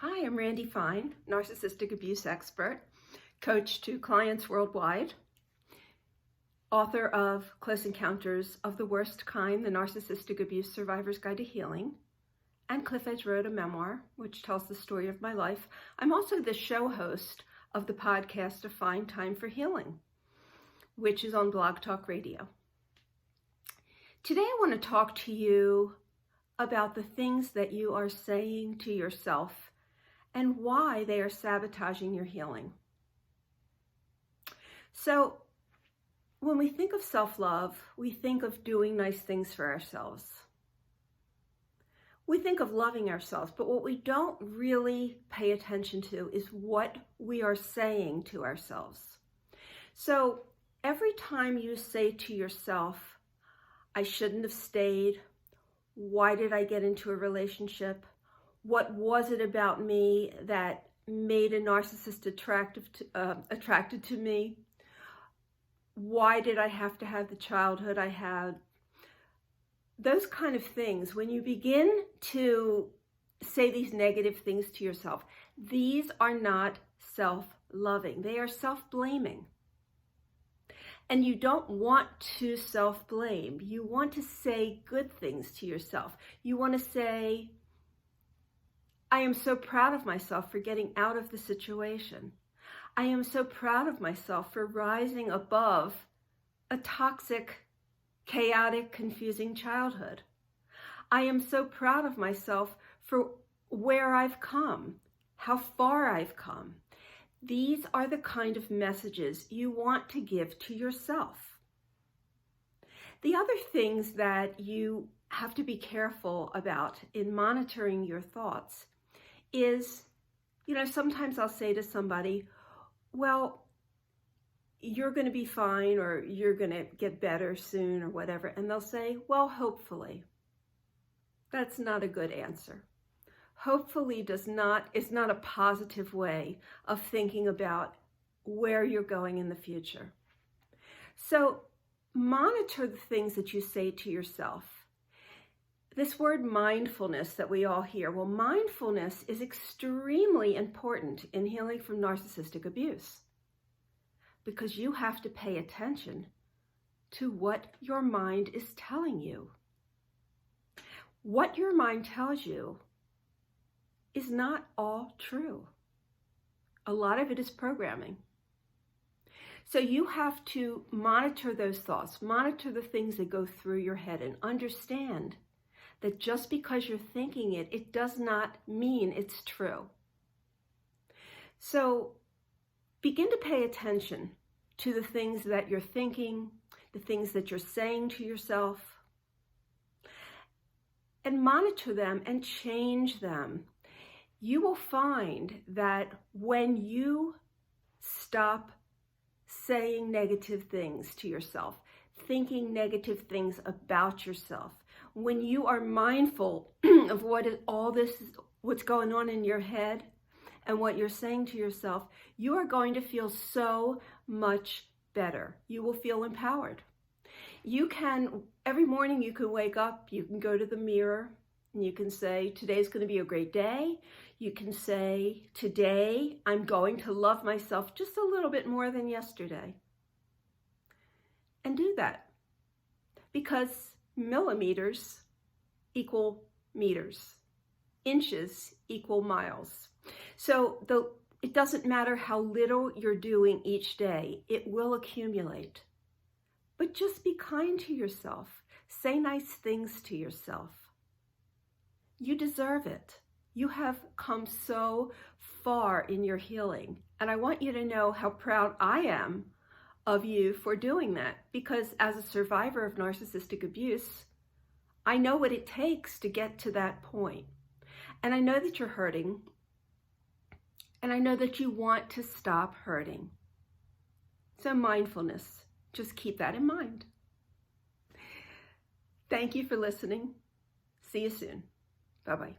Hi, I'm Randi Fine, narcissistic abuse expert, coach to clients worldwide, author of Close Encounters of the Worst Kind, the Narcissistic Abuse Survivor's Guide to Healing, and Cliff Edge wrote a memoir, which tells the story of my life. I'm also the show host of the podcast A Fine Time for Healing, which is on Blog Talk Radio. Today I want to talk to you about the things that you are saying to yourself and why they are sabotaging your healing. So when we think of self-love, we think of doing nice things for ourselves. We think of loving ourselves, but what we don't really pay attention to is what we are saying to ourselves. So every time you say to yourself, I shouldn't have stayed, why did I get into a relationship? What was it about me that made a narcissist attracted to me? Why did I have to have the childhood I had? Those kind of things. When you begin to say these negative things to yourself, these are not self-loving. They are self-blaming. And you don't want to self-blame. You want to say good things to yourself. You want to say, I am so proud of myself for getting out of the situation. I am so proud of myself for rising above a toxic, chaotic, confusing childhood. I am so proud of myself for where I've come, how far I've come. These are the kind of messages you want to give to yourself. The other things that you have to be careful about in monitoring your thoughts is, sometimes I'll say to somebody, well, you're going to be fine, or you're going to get better soon, or whatever. And they'll say, well, hopefully. That's not a good answer. Hopefully is not a positive way of thinking about where you're going in the future. So monitor the things that you say to yourself. This word mindfulness that we all hear, well, mindfulness is extremely important in healing from narcissistic abuse because you have to pay attention to what your mind is telling you. What your mind tells you is not all true. A lot of it is programming. So you have to monitor those thoughts, monitor the things that go through your head, and understand that just because you're thinking it, it does not mean it's true. So begin to pay attention to the things that you're thinking, the things that you're saying to yourself, and monitor them and change them. You will find that when you stop saying negative things to yourself, thinking negative things about yourself, when you are mindful of what's going on in your head and what you're saying to yourself, you are going to feel so much better. You will feel empowered. Every morning you can wake up, you can go to the mirror, and you can say, today's going to be a great day. You can say, today I'm going to love myself just a little bit more than yesterday. And do that. Because millimeters equal meters. Inches equal miles. So it doesn't matter how little you're doing each day, it will accumulate. But just be kind to yourself. Say nice things to yourself. You deserve it. You have come so far in your healing. And I want you to know how proud I am of you for doing that, because as a survivor of narcissistic abuse, I know what it takes to get to that point. And I know that you're hurting, and I know that you want to stop hurting. So mindfulness, just keep that in mind. Thank you for listening. See you soon. Bye-bye.